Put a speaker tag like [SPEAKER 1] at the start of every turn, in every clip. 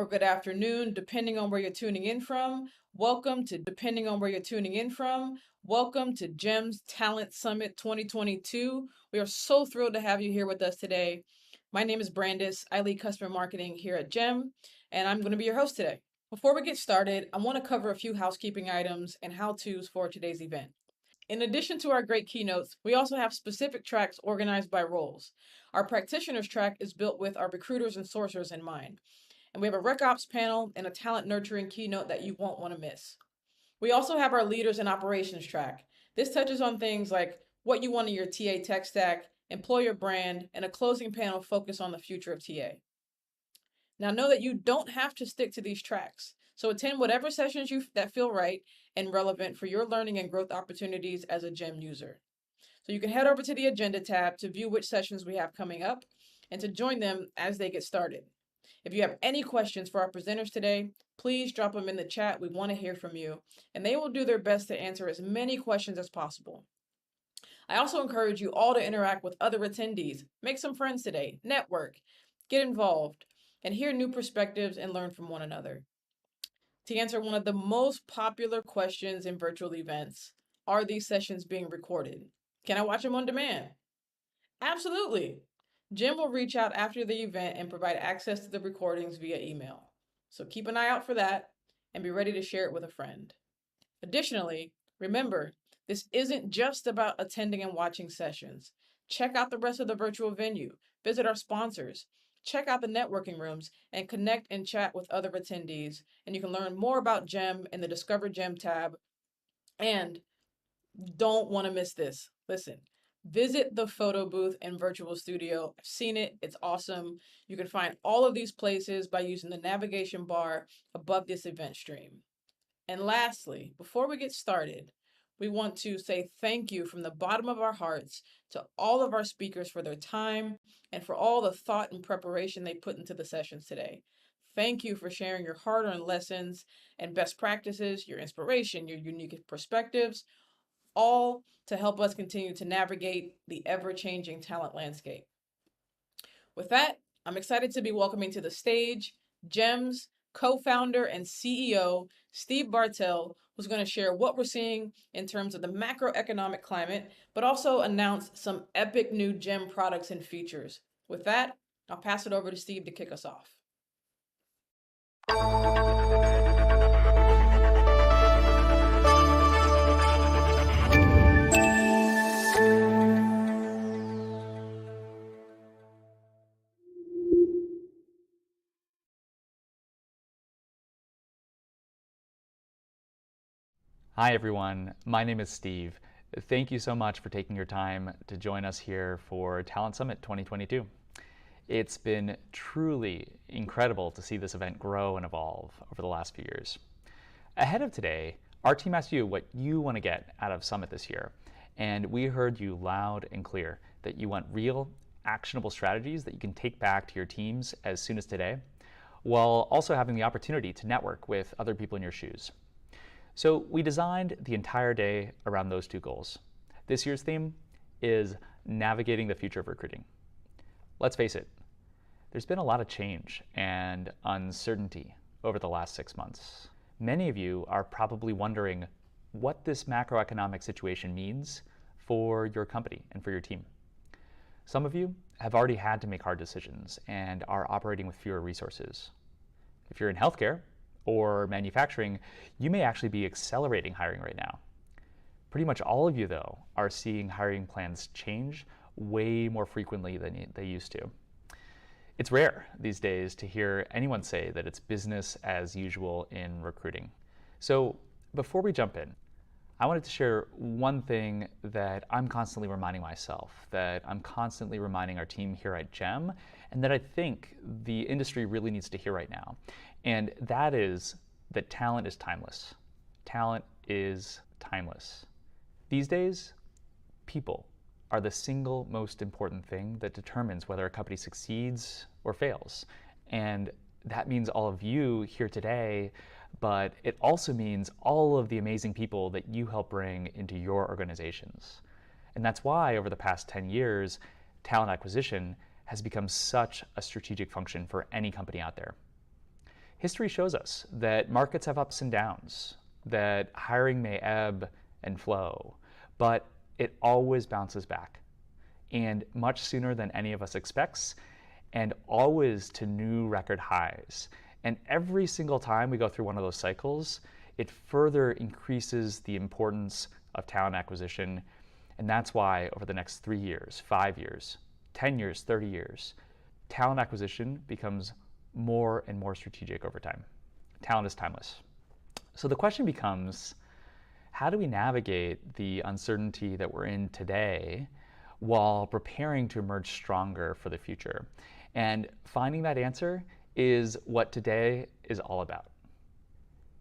[SPEAKER 1] or good afternoon, depending on where you're tuning in from. Welcome to GEM's Talent Summit 2022. We are so thrilled to have you here with us today. My name is Brandis. I lead customer marketing here at GEM, and I'm going to be your host today. Before we get started, I want to cover a few housekeeping items and how-tos for today's event. In addition to our great keynotes, we also have specific tracks organized by roles. Our practitioners track is built with our recruiters and sourcers in mind. And we have a Rec Ops panel and a talent nurturing keynote that you won't want to miss. We also have our leaders and operations track. This touches on things like what you want in your TA tech stack, employer brand, and a closing panel focused on the future of TA. Now know that you don't have to stick to these tracks. So attend whatever sessions that feel right and relevant for your learning and growth opportunities as a GEM user. So you can head over to the agenda tab to view which sessions we have coming up and to join them as they get started. If you have any questions for our presenters today, please drop them in the chat. We want to hear from you, and they will do their best to answer as many questions as possible. I also encourage you all to interact with other attendees, make some friends today, network, get involved, and hear new perspectives and learn from one another. To answer one of the most popular questions in virtual events, are these sessions being recorded? Can I watch them on demand? Absolutely. Jim will reach out after the event and provide access to the recordings via email. So keep an eye out for that and be ready to share it with a friend. Additionally, remember, this isn't just about attending and watching sessions. Check out the rest of the virtual venue, visit our sponsors, check out the networking rooms, and connect and chat with other attendees. And you can learn more about GEM in the Discover GEM tab. And don't want to miss this. Listen, visit the photo booth and virtual studio. I've seen it. It's awesome. You can find all of these places by using the navigation bar above this event stream. And lastly, before we get started, we want to say thank you from the bottom of our hearts to all of our speakers for their time and for all the thought and preparation they put into the sessions today. Thank you for sharing your hard-earned lessons and best practices, your inspiration, your unique perspectives, all to help us continue to navigate the ever-changing talent landscape. With that, I'm excited to be welcoming to the stage GEM's co-founder and CEO, Steve Bartel, who's going to share what we're seeing in terms of the macroeconomic climate, but also announce some epic new GEM products and features. With that, I'll pass it over to Steve to kick us off.
[SPEAKER 2] Hi everyone, my name is Steve. Thank you so much for taking your time to join us here for Talent Summit 2022. It's been truly incredible to see this event grow and evolve over the last few years. Ahead of today, our team asked you what you want to get out of Summit this year, and we heard you loud and clear that you want real, actionable strategies that you can take back to your teams as soon as today, while also having the opportunity to network with other people in your shoes. So we designed the entire day around those two goals. This year's theme is navigating the future of recruiting. Let's face it, there's been a lot of change and uncertainty over the last 6 months. Many of you are probably wondering what this macroeconomic situation means for your company and for your team. Some of you have already had to make hard decisions and are operating with fewer resources. If you're in healthcare, or manufacturing, you may actually be accelerating hiring right now. Pretty much all of you, though, are seeing hiring plans change way more frequently than they used to. It's rare these days to hear anyone say that it's business as usual in recruiting. So before we jump in, I wanted to share one thing that I'm constantly reminding myself, that I'm constantly reminding our team here at GEM, and that I think the industry really needs to hear right now. And that is that talent is timeless. Talent is timeless. These days, people are the single most important thing that determines whether a company succeeds or fails. And that means all of you here today, but it also means all of the amazing people that you help bring into your organizations. And that's why over the past 10 years, talent acquisition has become such a strategic function for any company out there. History shows us that markets have ups and downs, that hiring may ebb and flow, but it always bounces back, and much sooner than any of us expects, and always to new record highs. And every single time we go through one of those cycles, it further increases the importance of talent acquisition. And that's why over the next 3 years, 5 years, 10 years, 30 years, talent acquisition becomes more and more strategic over time. Talent is timeless. So the question becomes, how do we navigate the uncertainty that we're in today while preparing to emerge stronger for the future? And finding that answer is what today is all about.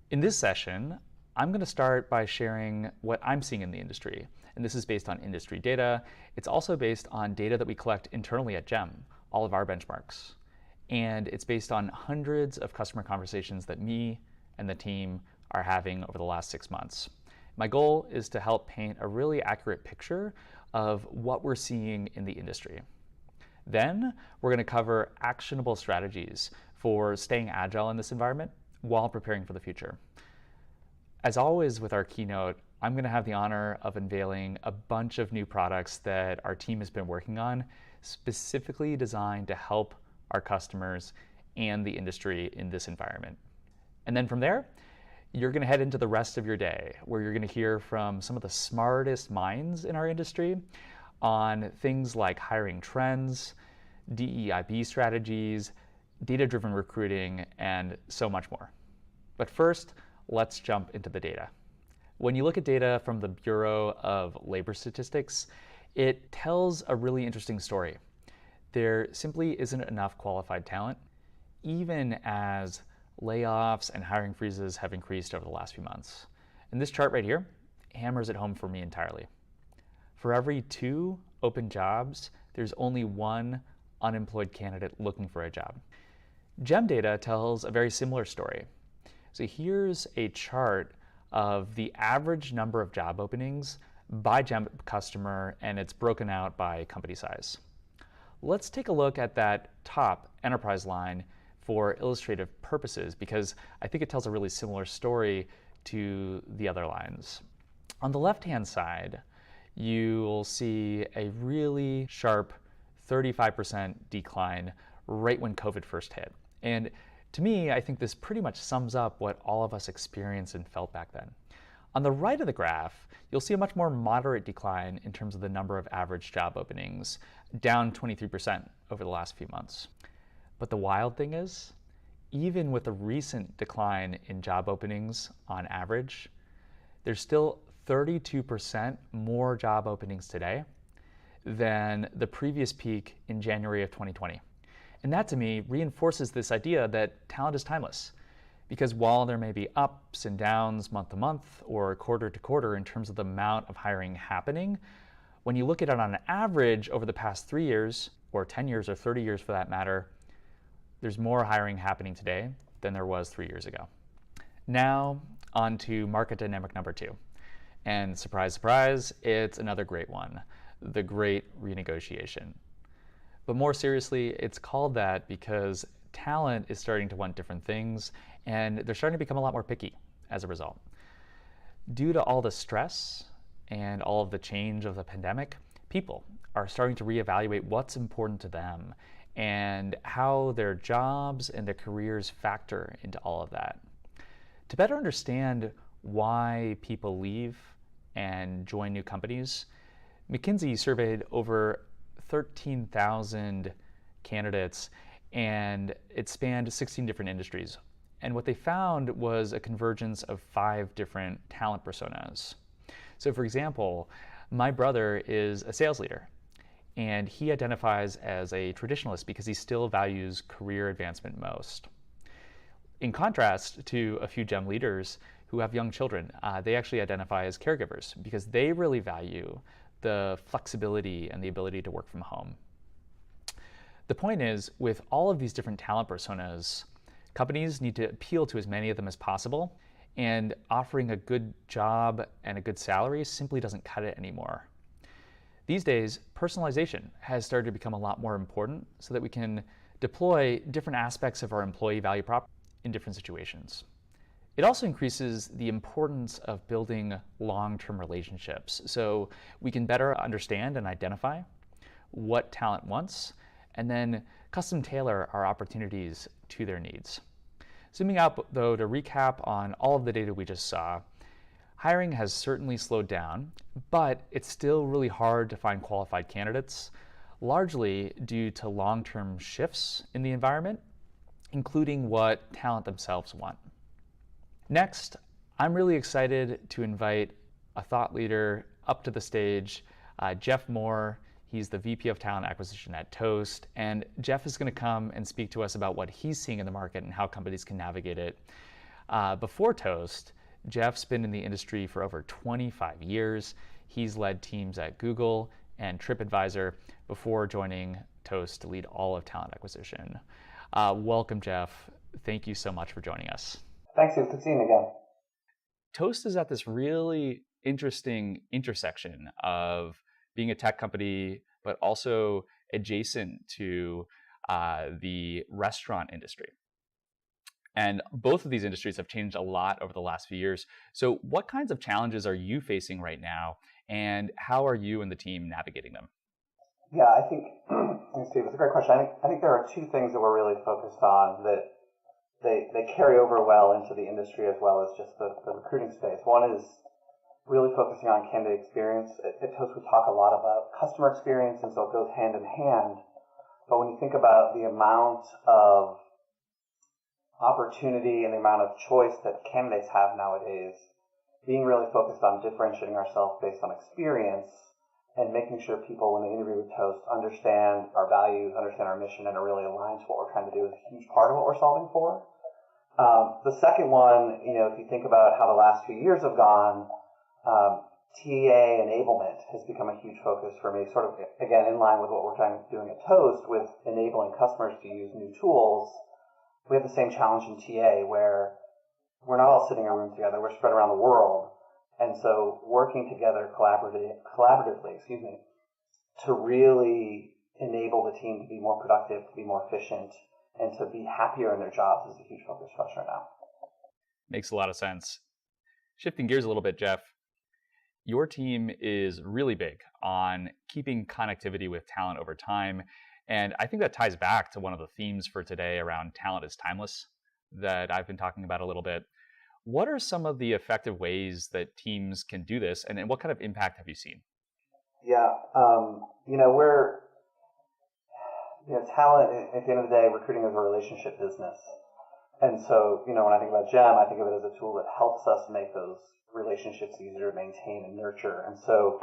[SPEAKER 2] In this session, I'm going to start by sharing what I'm seeing in the industry. And this is based on industry data. It's also based on data that we collect internally at GEM, all of our benchmarks. And it's based on hundreds of customer conversations that me and the team are having over the last 6 months. My goal is to help paint a really accurate picture of what we're seeing in the industry. Then we're going to cover actionable strategies for staying agile in this environment while preparing for the future. As always with our keynote, I'm going to have the honor of unveiling a bunch of new products that our team has been working on, specifically designed to help our customers and the industry in this environment. And then from there, you're going to head into the rest of your day, where you're going to hear from some of the smartest minds in our industry on things like hiring trends, DEIB strategies, data-driven recruiting, and so much more. But first, let's jump into the data. When you look at data from the Bureau of Labor Statistics, it tells a really interesting story. There simply isn't enough qualified talent, even as layoffs and hiring freezes have increased over the last few months. And this chart right here hammers it home for me entirely. For every 2 open jobs, there's only 1 unemployed candidate looking for a job. GEM data tells a very similar story. So here's a chart of the average number of job openings by GEM customer, and it's broken out by company size. Let's take a look at that top enterprise line for illustrative purposes, because I think it tells a really similar story to the other lines. On the left-hand side, you'll see a really sharp 35% decline right when COVID first hit. And to me, I think this pretty much sums up what all of us experienced and felt back then. On the right of the graph, you'll see a much more moderate decline in terms of the number of average job openings, down 23% over the last few months. But the wild thing is, even with the recent decline in job openings on average, there's still 32% more job openings today than the previous peak in January of 2020. And that to me reinforces this idea that talent is timeless. Because while there may be ups and downs month to month or quarter to quarter in terms of the amount of hiring happening, when you look at it on an average over the past 3 years, or 10 years or 30 years for that matter, there's more hiring happening today than there was 3 years ago. Now, on to market dynamic number 2. And surprise, surprise, it's another great one, the great renegotiation. But more seriously, it's called that because talent is starting to want different things, and they're starting to become a lot more picky as a result. Due to all the stress and all of the change of the pandemic, people are starting to reevaluate what's important to them and how their jobs and their careers factor into all of that. To better understand why people leave and join new companies, McKinsey surveyed over 13,000 candidates, and it spanned 16 different industries. And what they found was a convergence of 5 different talent personas. So for example, my brother is a sales leader, and he identifies as a traditionalist because he still values career advancement most. In contrast to a few GEM leaders who have young children, they actually identify as caregivers because they really value the flexibility and the ability to work from home. The point is, with all of these different talent personas, companies need to appeal to as many of them as possible, and offering a good job and a good salary simply doesn't cut it anymore. These days, personalization has started to become a lot more important so that we can deploy different aspects of our employee value prop in different situations. It also increases the importance of building long-term relationships so we can better understand and identify what talent wants and then custom tailor our opportunities to their needs. Zooming out, though, to recap on all of the data we just saw, hiring has certainly slowed down, but it's still really hard to find qualified candidates, largely due to long-term shifts in the environment, including what talent themselves want. Next, I'm really excited to invite a thought leader up to the stage, Jeff Moore. He's the VP of Talent Acquisition at Toast, and Jeff is going to come and speak to us about what he's seeing in the market and how companies can navigate it. Before Toast, Jeff's been in the industry for over 25 years. He's led teams at Google and TripAdvisor before joining Toast to lead all of talent acquisition. Welcome, Jeff. Thank you so much for joining us.
[SPEAKER 3] Thanks, it's good seeing you again.
[SPEAKER 2] Toast is at this really interesting intersection of being a tech company, but also adjacent to the restaurant industry. And both of these industries have changed a lot over the last few years. So what kinds of challenges are you facing right now, and how are you and the team navigating them?
[SPEAKER 3] Yeah, I think, Steve, it's a great question. I think there are two things that we're really focused on that they carry over well into the industry as well as just the recruiting space. One is really focusing on candidate experience. At Toast, we talk a lot about customer experience, and so it goes hand in hand. But when you think about the amount of opportunity and the amount of choice that candidates have nowadays, being really focused on differentiating ourselves based on experience and making sure people, when they interview with Toast, understand our values, understand our mission, and are really aligned to what we're trying to do is a huge part of what we're solving for. The second one, if you think about how the last few years have gone, TA enablement has become a huge focus for me, sort of, again, in line with what we're doing at Toast with enabling customers to use new tools. We have the same challenge in TA where we're not all sitting in a room together, we're spread around the world. And so working together collaboratively, to really enable the team to be more productive, to be more efficient, and to be happier in their jobs is a huge focus for us right now.
[SPEAKER 2] Makes a lot of sense. Shifting gears a little bit, Jeff, your team is really big on keeping connectivity with talent over time. And I think that ties back to one of the themes for today around talent is timeless that I've been talking about a little bit. What are some of the effective ways that teams can do this, and what kind of impact have you seen?
[SPEAKER 3] Yeah, talent, at the end of the day, recruiting is a relationship business. And so, when I think about GEM, I think of it as a tool that helps us make those relationships easier to maintain and nurture. And so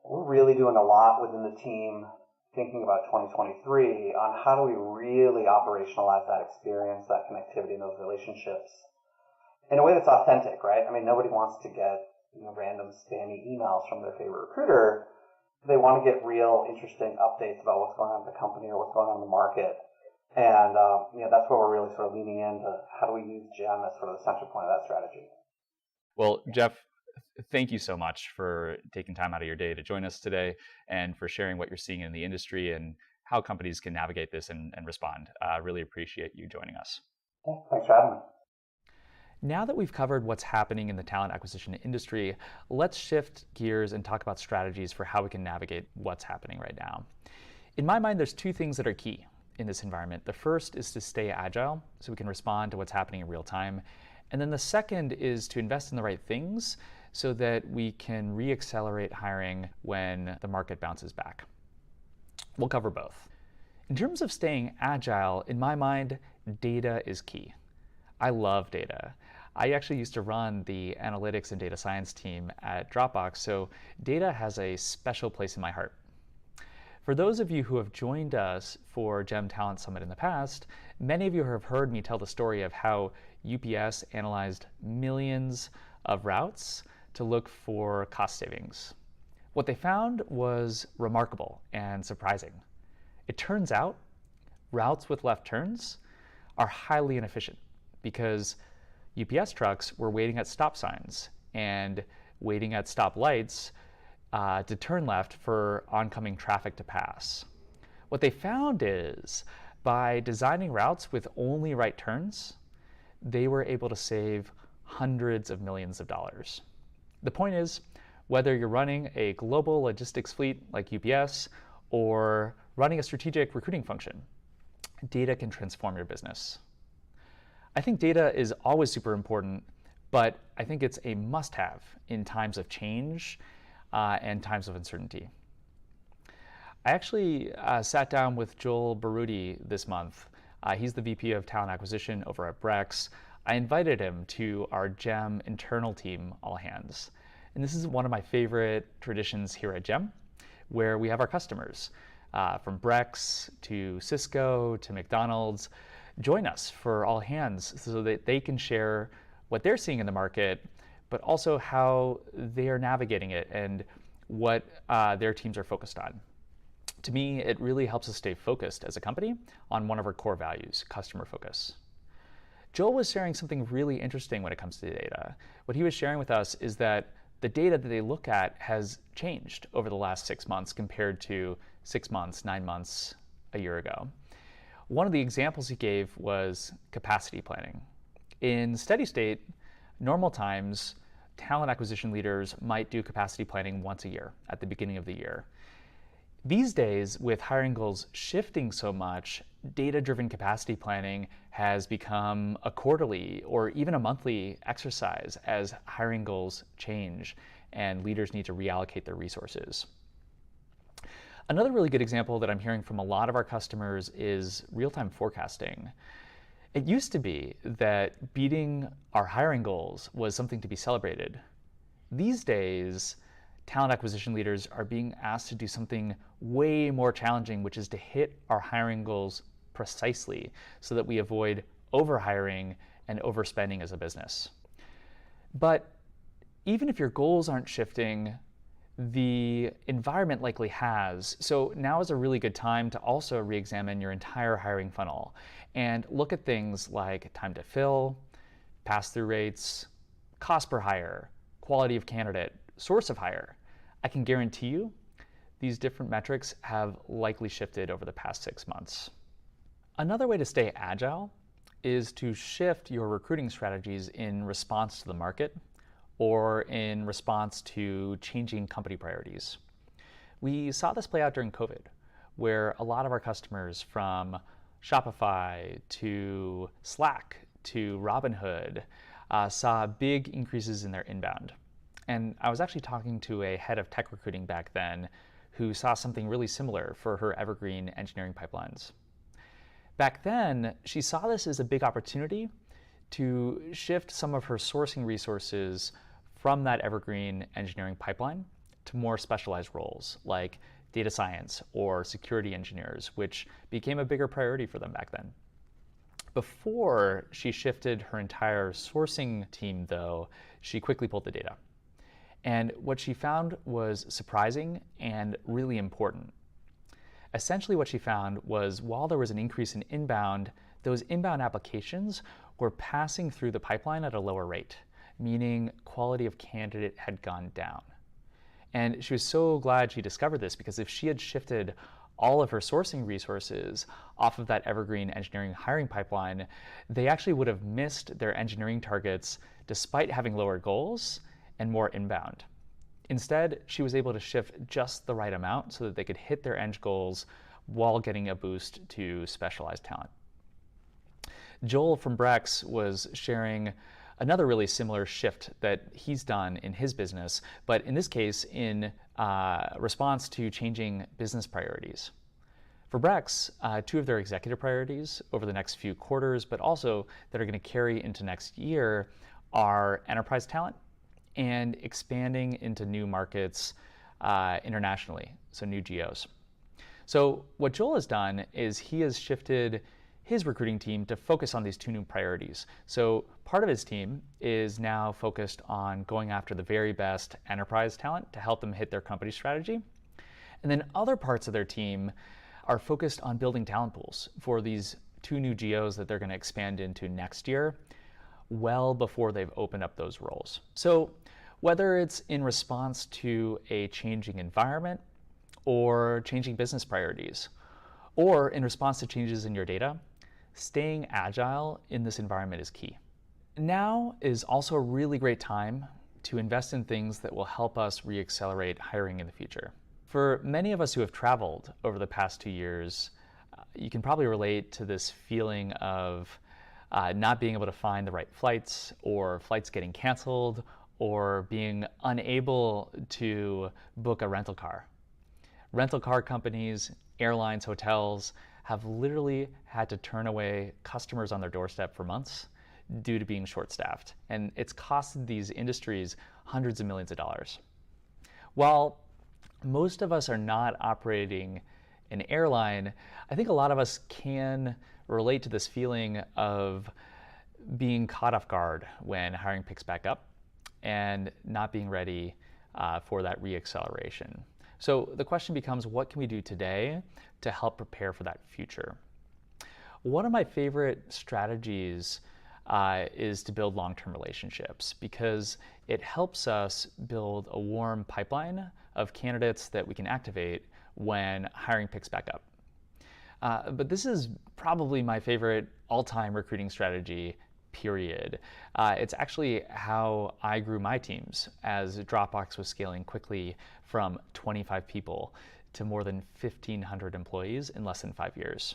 [SPEAKER 3] we're really doing a lot within the team thinking about 2023 on how do we really operationalize that experience, that connectivity, and those relationships in a way that's authentic, right? I mean, nobody wants to get random spammy emails from their favorite recruiter. They want to get real, interesting updates about what's going on in the company or what's going on in the market. And that's where we're really sort of leaning into how do we use GEM as sort of the central point of that strategy.
[SPEAKER 2] Well, Jeff, thank you so much for taking time out of your day to join us today and for sharing what you're seeing in the industry and how companies can navigate this and respond. I really appreciate you joining us.
[SPEAKER 3] Yeah, thanks for having me.
[SPEAKER 2] Now that we've covered what's happening in the talent acquisition industry, let's shift gears and talk about strategies for how we can navigate what's happening right now. In my mind, there's two things that are key in this environment. The first is to stay agile so we can respond to what's happening in real time. And then the second is to invest in the right things so that we can re-accelerate hiring when the market bounces back. We'll cover both. In terms of staying agile, in my mind, data is key. I love data. I actually used to run the analytics and data science team at Dropbox, so data has a special place in my heart. For those of you who have joined us for GEM Talent Summit in the past, many of you have heard me tell the story of how UPS analyzed millions of routes to look for cost savings. What they found was remarkable and surprising. It turns out routes with left turns are highly inefficient because UPS trucks were waiting at stop signs and waiting at stop lights to turn left for oncoming traffic to pass. What they found is by designing routes with only right turns, they were able to save hundreds of millions of dollars. The point is, whether you're running a global logistics fleet like UPS or running a strategic recruiting function, data can transform your business. I think data is always super important, but I think it's a must-have in times of change and times of uncertainty. I actually sat down with Joel Baruti this month. He's the VP of Talent Acquisition over at Brex. I invited him to our GEM internal team all hands. And this is one of my favorite traditions here at GEM, where we have our customers from Brex to Cisco to McDonald's join us for all hands so that they can share what they're seeing in the market, but also how they are navigating it and what their teams are focused on. To me, it really helps us stay focused as a company on one of our core values, customer focus. Joel was sharing something really interesting when it comes to data. What he was sharing with us is that the data that they look at has changed over the last 6 months compared to 6 months, 9 months, a year ago. One of the examples he gave was capacity planning. In steady state, normal times, talent acquisition leaders might do capacity planning once a year at the beginning of the year. These days, with hiring goals shifting so much, data-driven capacity planning has become a quarterly or even a monthly exercise as hiring goals change and leaders need to reallocate their resources. Another really good example that I'm hearing from a lot of our customers is real-time forecasting. It used to be that beating our hiring goals was something to be celebrated. These days, talent acquisition leaders are being asked to do something way more challenging, which is to hit our hiring goals precisely so that we avoid overhiring and overspending as a business. But even if your goals aren't shifting, the environment likely has. So now is a really good time to also re-examine your entire hiring funnel and look at things like time to fill, pass-through rates, cost per hire, quality of candidate, source of hire. I can guarantee you these different metrics have likely shifted over the past 6 months. Another way to stay agile is to shift your recruiting strategies in response to the market or in response to changing company priorities. We saw this play out during COVID, where a lot of our customers from Shopify to Slack to Robinhood saw big increases in their inbound. And I was actually talking to a head of tech recruiting back then who saw something really similar for her evergreen engineering pipelines. Back then, she saw this as a big opportunity to shift some of her sourcing resources from that evergreen engineering pipeline to more specialized roles like data science or security engineers, which became a bigger priority for them back then. Before she shifted her entire sourcing team, though, she quickly pulled the data. And what she found was surprising and really important. Essentially what she found was while there was an increase in inbound, those inbound applications were passing through the pipeline at a lower rate, meaning quality of candidate had gone down. And she was so glad she discovered this because if she had shifted all of her sourcing resources off of that evergreen engineering hiring pipeline, they actually would have missed their engineering targets despite having lower goals and more inbound. Instead, she was able to shift just the right amount so that they could hit their eng goals while getting a boost to specialized talent. Joel from Brex was sharing another really similar shift that he's done in his business, but in this case, in response to changing business priorities. For Brex, 2 of their executive priorities over the next few quarters, but also that are going to carry into next year, are enterprise talent and expanding into new markets internationally, so new geos. So what Joel has done is he has shifted his recruiting team to focus on these 2 new priorities. So part of his team is now focused on going after the very best enterprise talent to help them hit their company strategy. And then other parts of their team are focused on building talent pools for these 2 new geos that they're going to expand into next year, well before they've opened up those roles. So whether it's in response to a changing environment or changing business priorities, or in response to changes in your data, staying agile in this environment is key. Now is also a really great time to invest in things that will help us reaccelerate hiring in the future. For many of us who have traveled over the past 2 years, you can probably relate to this feeling of not being able to find the right flights, or flights getting canceled, or being unable to book a rental car. Rental car companies, airlines, hotels have literally had to turn away customers on their doorstep for months due to being short-staffed, and it's costed these industries hundreds of millions of dollars. While most of us are not operating an airline, I think a lot of us can relate to this feeling of being caught off guard when hiring picks back up and not being ready for that reacceleration. So the question becomes, what can we do today to help prepare for that future? One of my favorite strategies is to build long-term relationships, because it helps us build a warm pipeline of candidates that we can activate when hiring picks back up. But this is probably my favorite all-time recruiting strategy, period. It's actually how I grew my teams as Dropbox was scaling quickly from 25 people to more than 1,500 employees in less than 5 years.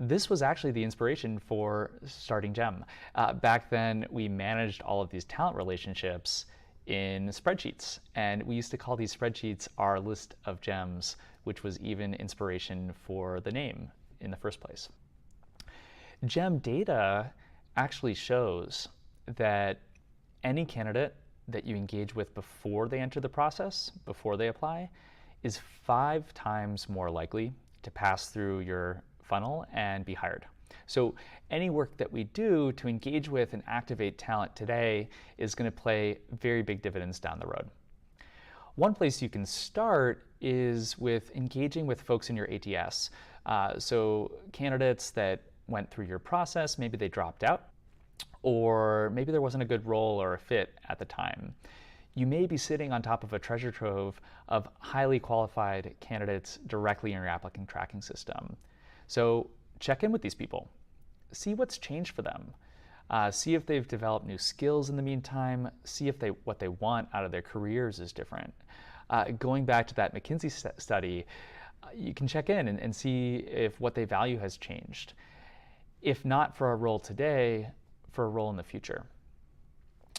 [SPEAKER 2] This was actually the inspiration for starting Gem. Back then, we managed all of these talent relationships in spreadsheets, and we used to call these spreadsheets our list of gems, which was even inspiration for the name in the first place. Gem data actually shows that any candidate that you engage with before they enter the process, before they apply, is 5 times more likely to pass through your funnel and be hired. So any work that we do to engage with and activate talent today is going to play very big dividends down the road. One place you can start is with engaging with folks in your ATS. So candidates that went through your process, maybe they dropped out, or maybe there wasn't a good role or a fit at the time. You may be sitting on top of a treasure trove of highly qualified candidates directly in your applicant tracking system. So check in with these people. See what's changed for them. See if they've developed new skills in the meantime. See if what they want out of their careers is different. Going back to that McKinsey study, you can check in and see if what they value has changed. If not for a role today, for a role in the future.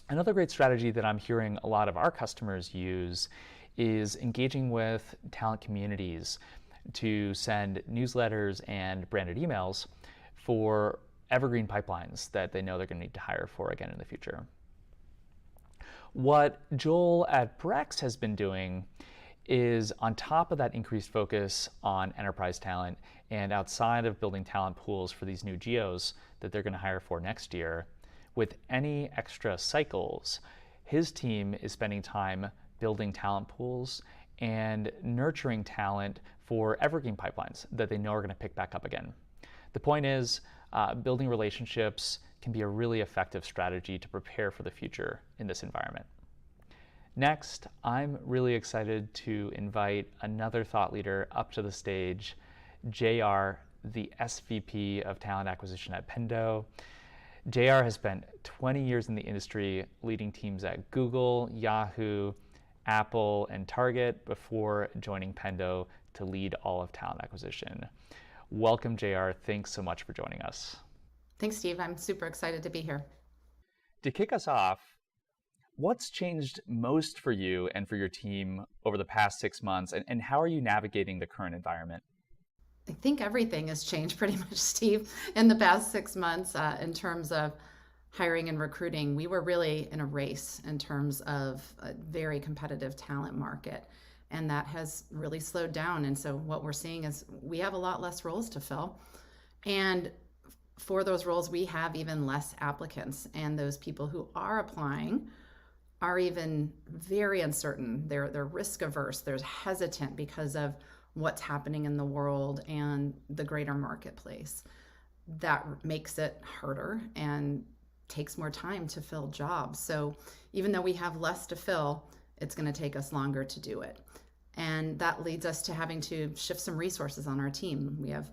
[SPEAKER 2] Another great strategy that I'm hearing a lot of our customers use is engaging with talent communities to send newsletters and branded emails for evergreen pipelines that they know they're going to need to hire for again in the future. What Joel at Brex has been doing is, on top of that increased focus on enterprise talent and outside of building talent pools for these new geos that they're going to hire for next year, with any extra cycles, his team is spending time building talent pools and nurturing talent for evergreen pipelines that they know are going to pick back up again. The point is, building relationships can be a really effective strategy to prepare for the future in this environment. Next, I'm really excited to invite another thought leader up to the stage, JR, the SVP of Talent Acquisition at Pendo. JR has spent 20 years in the industry leading teams at Google, Yahoo, Apple, and Target before joining Pendo to lead all of talent acquisition. Welcome, JR. Thanks so much for joining us.
[SPEAKER 4] Thanks, Steve. I'm super excited to be here.
[SPEAKER 2] To kick us off, what's changed most for you and for your team over the past 6 months, and how are you navigating the current environment?
[SPEAKER 4] I think everything has changed pretty much, Steve, in the past 6 months in terms of hiring and recruiting. We were really in a race in terms of a very competitive talent market, and that has really slowed down. And so what we're seeing is we have a lot less roles to fill. And for those roles, we have even less applicants. And those people who are applying are even very uncertain. They're risk averse. They're hesitant because of what's happening in the world and the greater marketplace. That makes it harder and takes more time to fill jobs. So even though we have less to fill, it's going to take us longer to do it. And that leads us to having to shift some resources on our team. We have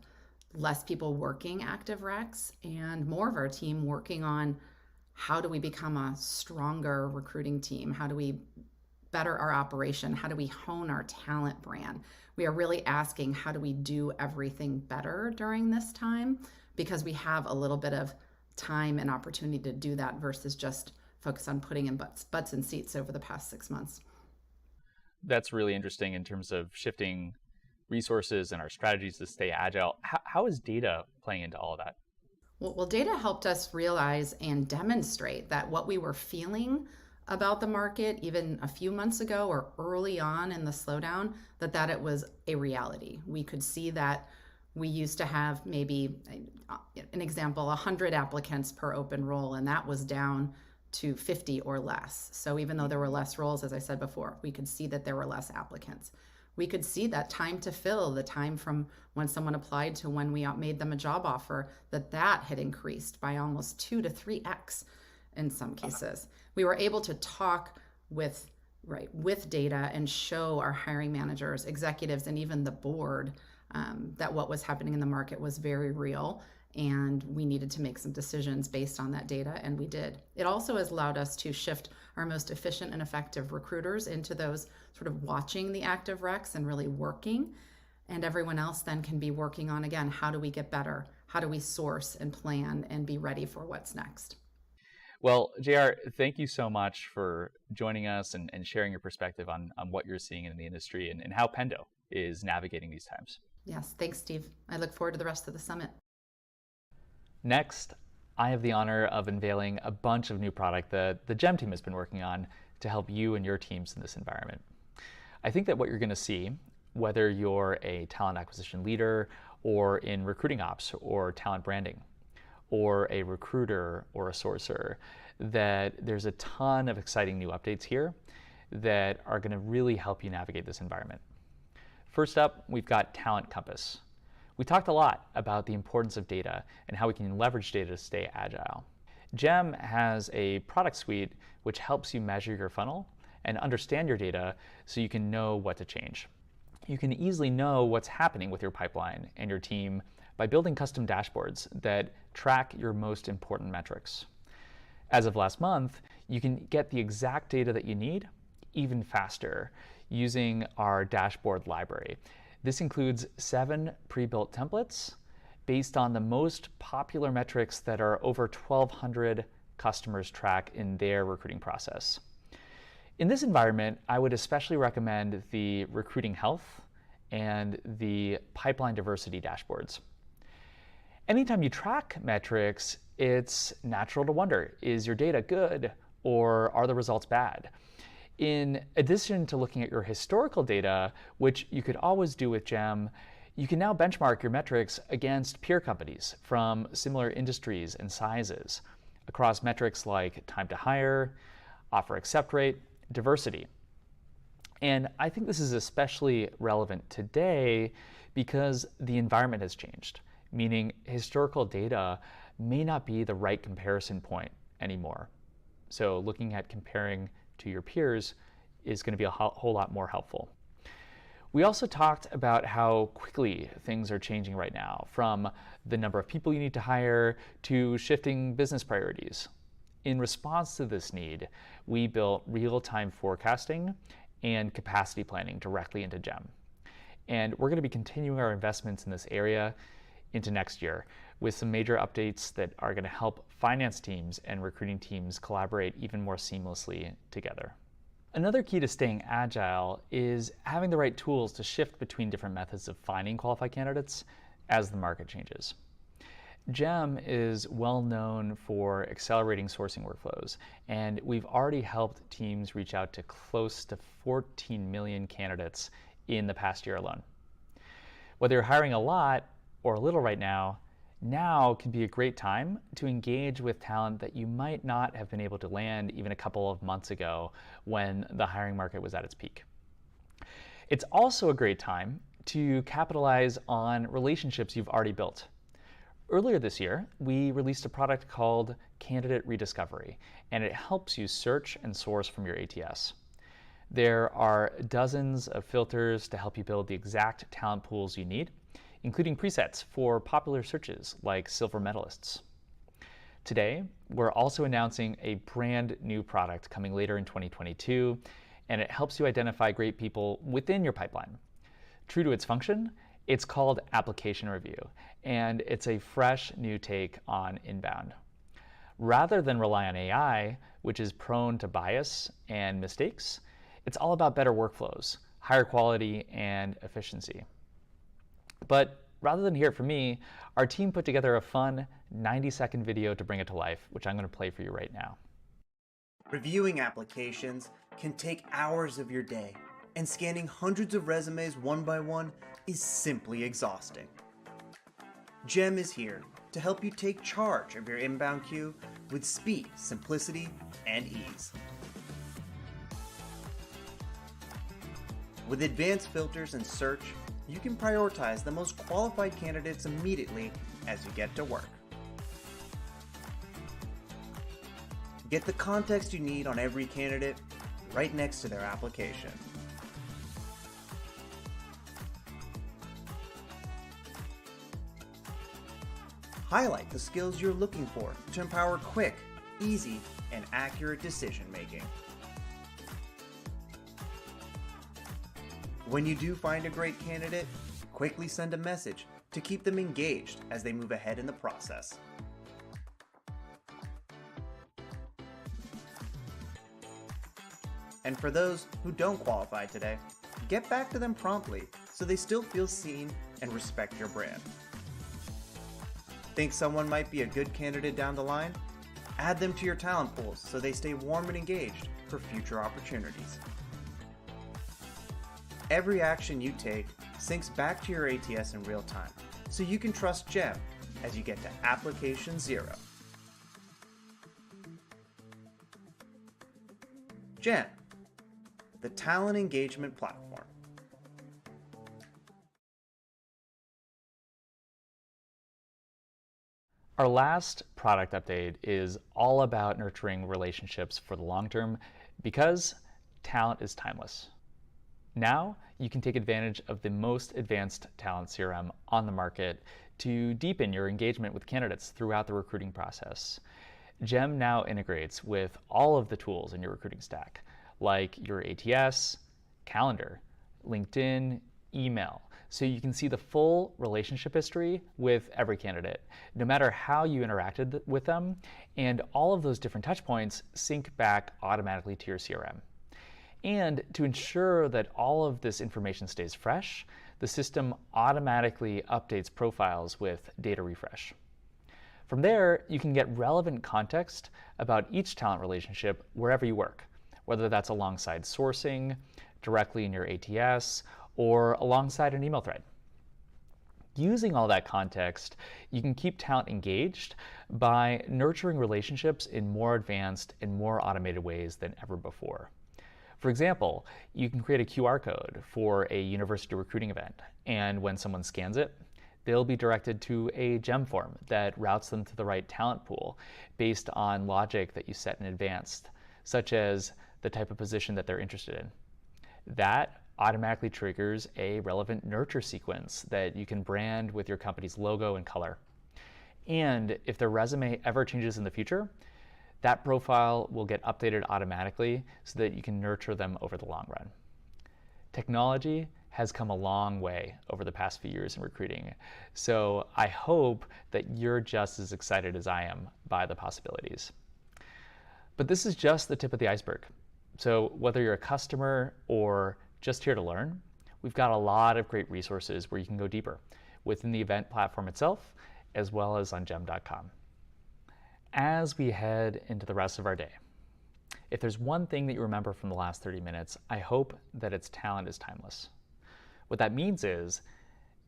[SPEAKER 4] less people working active recs and more of our team working on how do we become a stronger recruiting team? How do we better our operation? How do we hone our talent brand? We are really asking, how do we do everything better during this time? Because we have a little bit of time and opportunity to do that versus just focus on putting in butts in seats over the past 6 months.
[SPEAKER 2] That's really interesting in terms of shifting resources and our strategies to stay agile. How is data playing into all of that?
[SPEAKER 4] Well, data helped us realize and demonstrate that what we were feeling about the market even a few months ago or early on in the slowdown, that it was a reality. We could see that we used to have maybe, an example, 100 applicants per open role, and that was down to 50 or less. So even though there were less roles, as I said before, we could see that there were less applicants. We could see that time to fill, the time from when someone applied to when we made them a job offer, that had increased by almost 2 to 3x in some cases. We were able to talk with data and show our hiring managers, executives, and even the board that what was happening in the market was very real, and we needed to make some decisions based on that data, and we did. It also has allowed us to shift our most efficient and effective recruiters into those sort of watching the active recs and really working, and everyone else then can be working on, again, how do we get better? How do we source and plan and be ready for what's next?
[SPEAKER 2] Well, JR, thank you so much for joining us and sharing your perspective on what you're seeing in the industry and how Pendo is navigating these times.
[SPEAKER 4] Yes, thanks, Steve. I look forward to the rest of the summit.
[SPEAKER 2] Next, I have the honor of unveiling a bunch of new product that the GEM team has been working on to help you and your teams in this environment. I think that what you're going to see, whether you're a talent acquisition leader or in recruiting ops or talent branding, or a recruiter or a sourcer, that there's a ton of exciting new updates here that are going to really help you navigate this environment. First up, we've got Talent Compass. We talked a lot about the importance of data and how we can leverage data to stay agile. GEM has a product suite which helps you measure your funnel and understand your data so you can know what to change. You can easily know what's happening with your pipeline and your team by building custom dashboards that track your most important metrics. As of last month, you can get the exact data that you need even faster using our dashboard library. This includes 7 pre-built templates based on the most popular metrics that are over 1,200 customers track in their recruiting process. In this environment, I would especially recommend the recruiting health and the pipeline diversity dashboards. Anytime you track metrics, it's natural to wonder, is your data good or are the results bad? In addition to looking at your historical data, which you could always do with GEM, you can now benchmark your metrics against peer companies from similar industries and sizes across metrics like time to hire, offer accept rate, diversity. And I think this is especially relevant today because the environment has changed, meaning historical data may not be the right comparison point anymore. So looking at comparing to your peers is going to be a whole lot more helpful. We also talked about how quickly things are changing right now, from the number of people you need to hire to shifting business priorities. In response to this need, we built real-time forecasting and capacity planning directly into GEM. And we're going to be continuing our investments in this area into next year with some major updates that are going to help finance teams and recruiting teams collaborate even more seamlessly together. Another key to staying agile is having the right tools to shift between different methods of finding qualified candidates as the market changes. GEM is well known for accelerating sourcing workflows, and we've already helped teams reach out to close to 14 million candidates in the past year alone. Whether you're hiring a lot or a little right now can be a great time to engage with talent that you might not have been able to land even a couple of months ago when the hiring market was at its peak. It's also a great time to capitalize on relationships you've already built. Earlier this year, we released a product called Candidate Rediscovery, and it helps you search and source from your ATS. There are dozens of filters to help you build the exact talent pools you need, including presets for popular searches like silver medalists. Today, we're also announcing a brand new product coming later in 2022, and it helps you identify great people within your pipeline. True to its function, it's called Application Review, and it's a fresh new take on inbound. Rather than rely on AI, which is prone to bias and mistakes, it's all about better workflows, higher quality, and efficiency. But rather than hear it from me, our team put together a fun 90-second video to bring it to life, which I'm going to play for you right now.
[SPEAKER 5] Reviewing applications can take hours of your day, and scanning hundreds of resumes one by one is simply exhausting. GEM is here to help you take charge of your inbound queue with speed, simplicity, and ease. With advanced filters and search, you can prioritize the most qualified candidates immediately as you get to work. Get the context you need on every candidate right next to their application. Highlight the skills you're looking for to empower quick, easy, and accurate decision making. When you do find a great candidate, quickly send a message to keep them engaged as they move ahead in the process. And for those who don't qualify today, get back to them promptly so they still feel seen and respect your brand. Think someone might be a good candidate down the line? Add them to your talent pools so they stay warm and engaged for future opportunities. Every action you take syncs back to your ATS in real time, so you can trust GEM as you get to Application Zero. GEM, the talent engagement platform.
[SPEAKER 2] Our last product update is all about nurturing relationships for the long term because talent is timeless. Now, you can take advantage of the most advanced talent CRM on the market to deepen your engagement with candidates throughout the recruiting process. GEM now integrates with all of the tools in your recruiting stack, like your ATS, calendar, LinkedIn, email, so you can see the full relationship history with every candidate, no matter how you interacted with them, and all of those different touch points sync back automatically to your CRM. And to ensure that all of this information stays fresh, the system automatically updates profiles with data refresh. From there, you can get relevant context about each talent relationship wherever you work, whether that's alongside sourcing, directly in your ATS, or alongside an email thread. Using all that context, you can keep talent engaged by nurturing relationships in more advanced and more automated ways than ever before. For example, you can create a QR code for a university recruiting event, and when someone scans it, they'll be directed to a GEM form that routes them to the right talent pool based on logic that you set in advance, such as the type of position that they're interested in. That automatically triggers a relevant nurture sequence that you can brand with your company's logo and color. And if their resume ever changes in the future, that profile will get updated automatically so that you can nurture them over the long run. Technology has come a long way over the past few years in recruiting, so I hope that you're just as excited as I am by the possibilities. But this is just the tip of the iceberg. So whether you're a customer or just here to learn, we've got a lot of great resources where you can go deeper within the event platform itself, as well as on gem.com. As we head into the rest of our day, if there's one thing that you remember from the last 30 minutes, I hope that it's talent is timeless. What that means is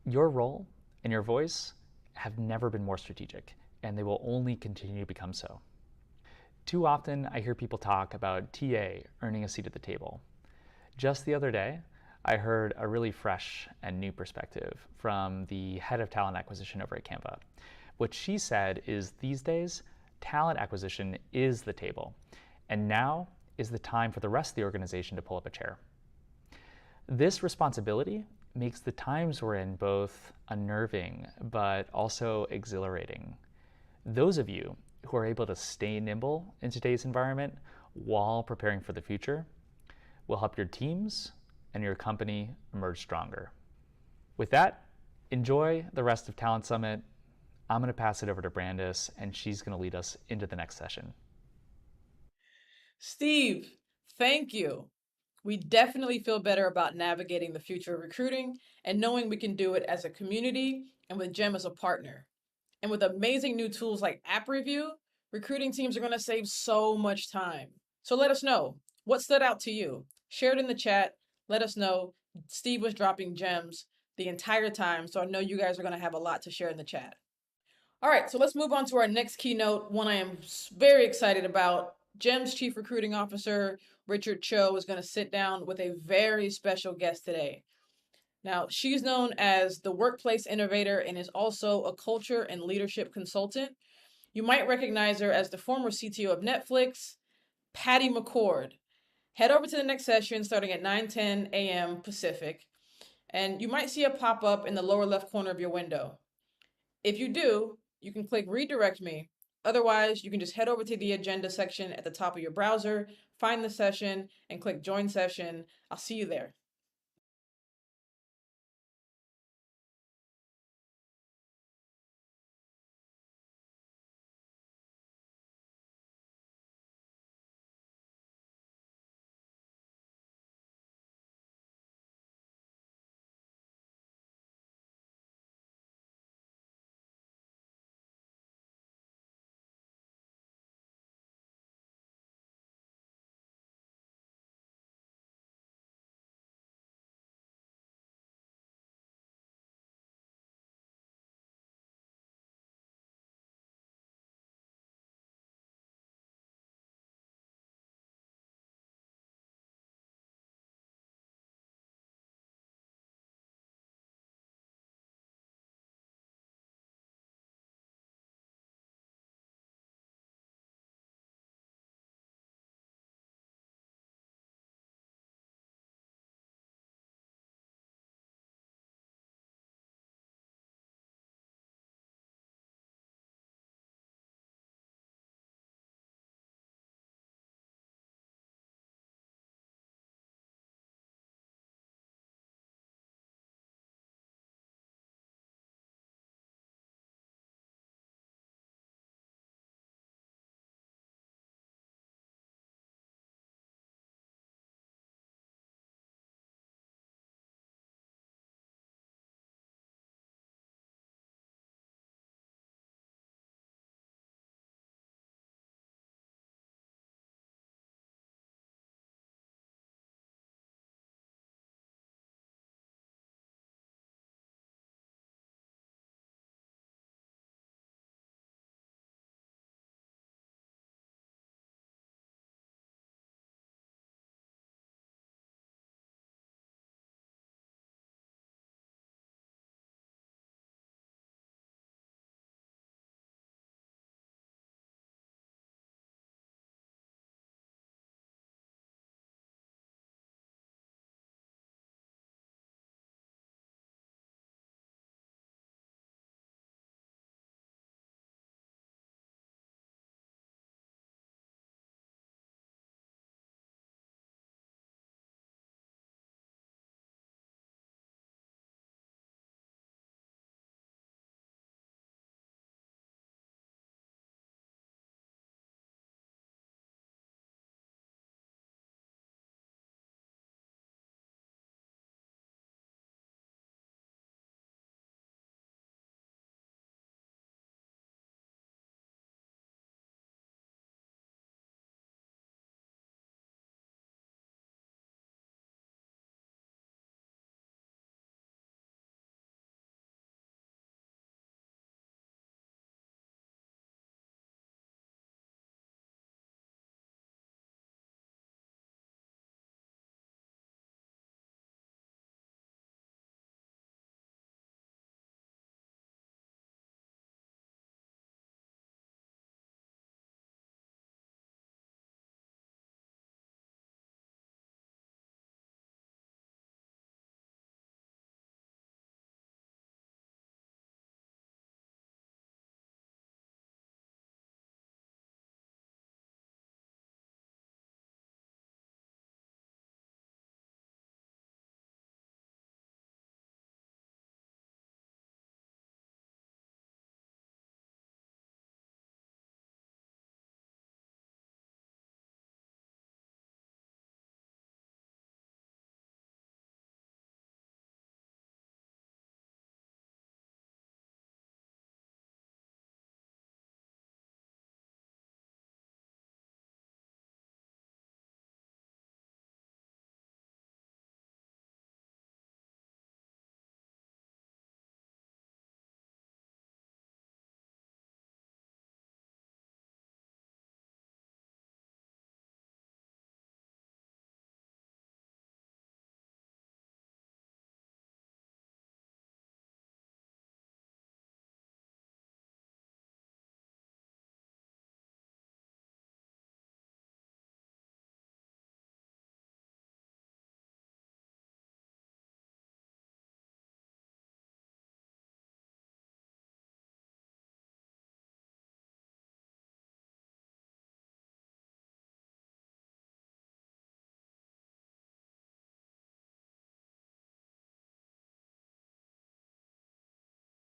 [SPEAKER 2] your role and your voice have never been more strategic, and they will only continue to become so. Too often, I hear people talk about TA earning a seat at the table. Just the other day, I heard a really fresh and new perspective from the head of talent acquisition over at Canva. What she said is these days, talent acquisition is the table, and now is the time for the rest of the organization to pull up a chair. This responsibility makes the times we're in both unnerving, but also exhilarating. Those of you who are able to stay nimble in today's environment while preparing for the future will help your teams and your company emerge stronger. With that, enjoy the rest of Talent Summit. I'm going to pass it over to Brandis, and she's going to lead us into the next session.
[SPEAKER 1] Steve, thank you. We definitely feel better about navigating the future of recruiting and knowing we can do it as a community and with Gem as a partner. And with amazing new tools like App Review, recruiting teams are going to save so much time. So let us know what stood out to you. Share it in the chat. Let us know. Steve was dropping gems the entire time, so I know you guys are going to have a lot to share in the chat. All right, so let's move on to our next keynote, one I am very excited about. Gem's Chief Recruiting Officer, Richard Cho, is going to sit down with a very special guest today. Now, she's known as the workplace innovator and is also a culture and leadership consultant. You might recognize her as the former CTO of Netflix, Patty McCord. Head over to the next session starting at 9:10 a.m. Pacific, and you might see a pop-up in the lower left corner of your window. If you do, you can click redirect me. Otherwise, you can just head over to the agenda section at the top of your browser, find the session, and click join session. I'll see you there.